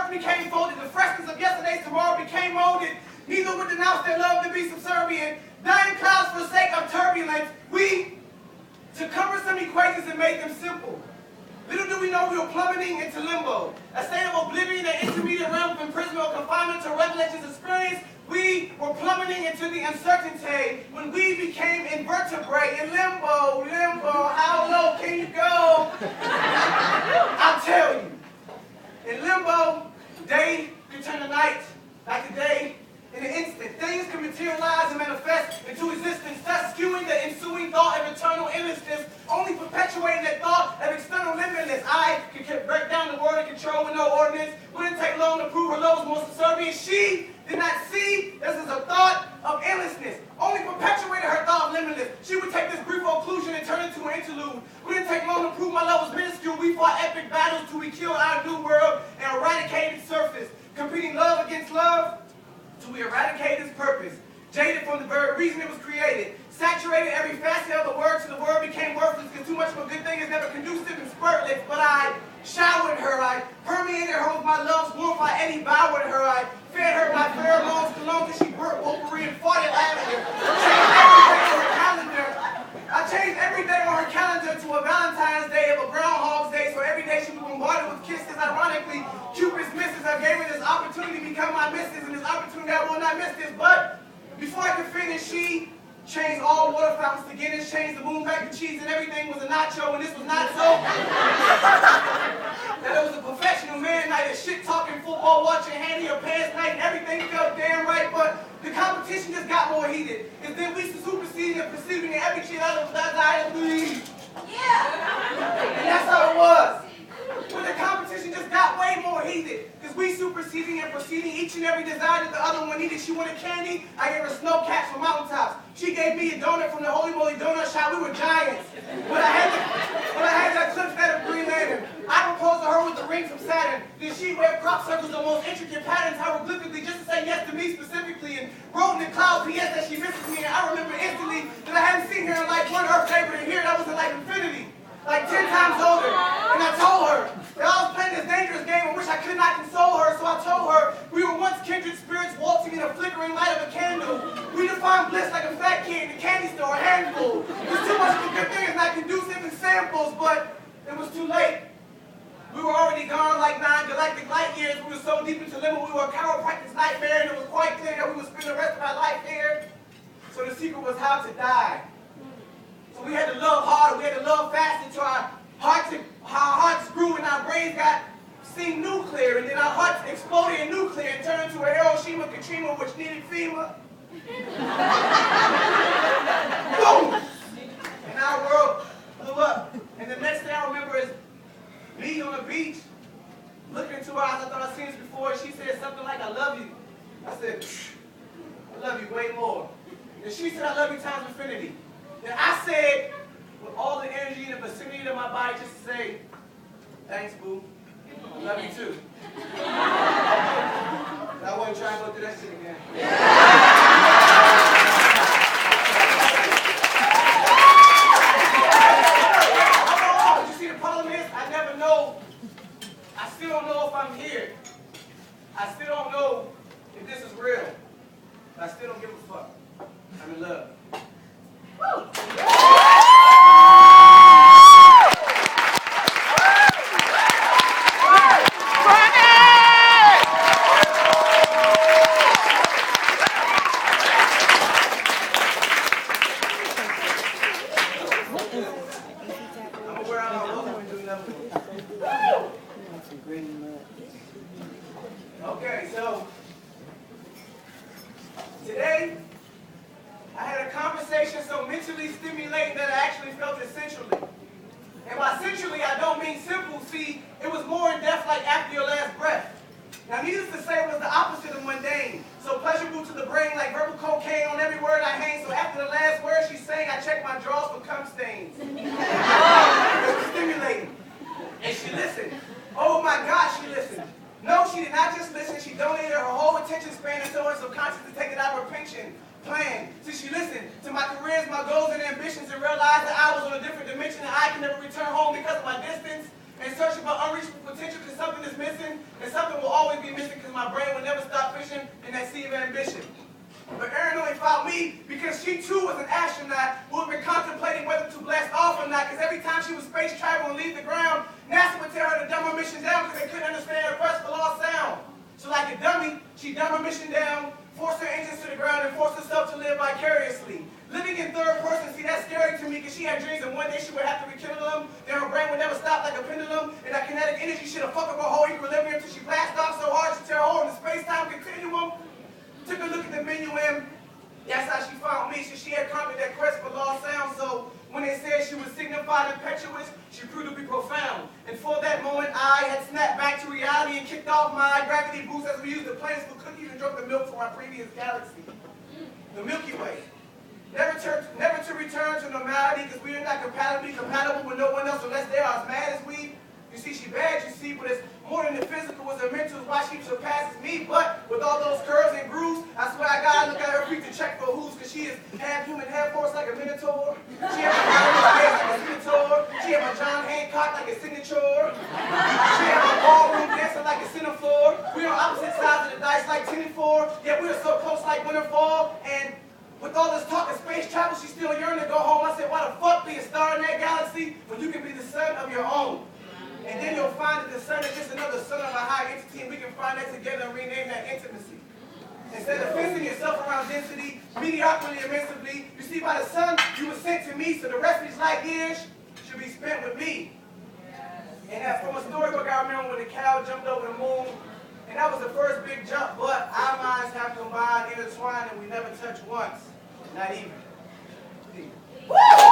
earth became folded, the freshness of yesterday's tomorrow became molded. Neither would denounce their love to be subservient. Dying clouds for the sake of turbulence. We took cumbersome equations and made them simple. Little do we know we were plummeting into limbo, a state of oblivion, an intermediate realm of imprisonment or confinement to recollections experience. We were plummeting into the uncertainty when we became invertebrate in limbo. Limbo, how low can you go? I'll tell you. In limbo, day can turn to night, like a day in an instant. Things can materialize and manifest into existence, thus skewing the ensuing thought of eternal endlessness, only perpetuating that thought of external limitless. I could break down the word of control with no ordinance. Wouldn't take long to prove her love was more subservient. She did not see this as a thought of endlessness, only perpetuated her thought of limitless. She would take this brief occlusion and turn it into an interlude. Wouldn't take long to prove my love was minuscule. We fought epic battles till we killed our new world and eradicated its surface, competing love against love till we eradicate its purpose. Jaded from the very reason it was created. Saturated every facet of the word till the word became worthless, because too much of a good thing is never conducive and spurtless. But I showered her, I permeated her with my love's warmth, I Eddie Bowered her, I fed her my pheromones cologne till she burnt potpourri and farted lavender. I changed every day on her calendar to a Valentine's Day of a Groundhog's Day, so every day she was bombarded with kisses. Ironically, Cupid's misses, I gave her this opportunity to become my missus, and this opportunity I will not miss this. But before I could finish, she changed all water fountains to Guinness, changed the moon back to cheese, and everything was a nacho, and this was not so. That it was a professional man night, a shit-talking, football-watching, hand-in-your-pants night, and everything felt damn right, but the competition just got more heated. And then we superseded and proceeded, and every shit out of that bleed. Yeah! And that's how it was. But the competition just got way more heated, because we superseding and proceeding each and every desire that the other one needed. She wanted candy, I gave her snow caps from mountaintops. She gave me a donut from the Holy Moly Donut Shop. We were giants. But I had that clip that of Green Lantern. I proposed to her with the ring from Saturn. Then she waved crop circles, the most intricate patterns, hieroglyphically, just to say yes to me specifically, and wrote in the cloud PS that she misses me. And I remember instantly that I hadn't seen her in like one Earth day, but in here that was in like infinity. Like 10 times older. And I told her that I was playing this dangerous game in which I could not console her, so I told her we were once kindred spirits waltzing in a flickering light of a candle. We defined bliss like a fat kid in a candy store, a handful. There's too much of a good thing is not conducive in samples, but it was too late. We were already gone like 9 galactic light years. We were so deep into limbo, we were a chiropractic's nightmare, and it was quite clear that we would spend the rest of our life here. So the secret was how to die. So we had to love harder, we had to love fast until our hearts grew and our brains got seemed nuclear, and then our hearts exploded in nuclear and turned into a Hiroshima, Katrina, which needed FEMA. Boom! And our world blew up. And the next thing I remember is me on the beach, looking into her eyes. I thought I'd seen this before. She said something like, I love you. I said, I love you way more. And she said, I love you times infinity. And I said, with all the energy in the vicinity of my body, just to say, thanks, boo. I love you too. I wasn't trying to go through that shit again. But you see, the problem is, I never know. I still don't know if I'm here. I still don't know if this is real. But I still don't give a fuck. I'm in love. Woo! Okay, so today I had a conversation so mentally stimulating that I actually felt it centrally. And by centrally, I don't mean simple. See, it was more in depth, like after your last breath. Now, needless to say, it was the opposite of mundane. So pleasurable to the brain, like verbal cocaine on every word I hang. So after the last word she sang, I checked my drawers for cum stains. It was stimulating. And she listened. Oh my God, she listened. No, she did not just listen. She donated her whole attention span until her subconscious to take it out of her pension plan. So she listened to my careers, my goals, and ambitions, and realized that I was on a different dimension and I can never return home because of my distance, and searching for unreachable potential because something is missing and something will always be my brain would never stop fishing in that sea of ambition. But Erin only found me because she too was an astronaut who had been contemplating whether to blast off or not, because every time she would space travel and leave the ground, NASA would tell her to dumb her mission down because they couldn't understand her quest for lost sound. So like a dummy, she dumbed her mission down, forced her engines to the ground, and forced herself to live vicariously. Living in third person, see, that's scary to me because she had dreams and one day she would have to rekindle them, then her brain would never stop like a pendulum, and that kinetic energy should have fucked up her whole equilibrium until she blasted off so hard she tear a hole in the space-time continuum. Took a look at the menu and that's how she found me. So she had conquered that quest for lost sound. So when they said she was signified impetuous, she proved to be profound. And for that moment, I had snapped back to reality and kicked off my gravity boost as we used the planets for cookies and drunk the milk from our previous galaxy, the Milky Way. Never to return to normality because we are not compatible with no one else unless they are as mad as we. You see, she bad, you see, but it's more than the physical, it's the mental, is why she surpasses me. But with all those curves and grooves, I swear I gotta look at her feet to check for who's, because she is half human, half horse like a minotaur. She has my face like a minotaur. She has my John Hancock like a signature. She has my ballroom dancing like a centerfold. We're on opposite sides of the dice like 10 and 4, yet we're so close like winter fall. And with all this talk of space travel, she still yearning to go home. I said, why the fuck be a star in that galaxy when you can be the son of your own? And then you'll find that the sun is just another son of a high entity, and we can find that together and rename that intimacy. Instead of fencing yourself around density, mediocrity immensely, you see, by the sun, you were sent to me, so the rest of these light years should be spent with me. And from a storybook, I remember when the cow jumped over the moon, and that was the first big jump, but our minds have combined, intertwined, and we never touched once. Not even. Woo!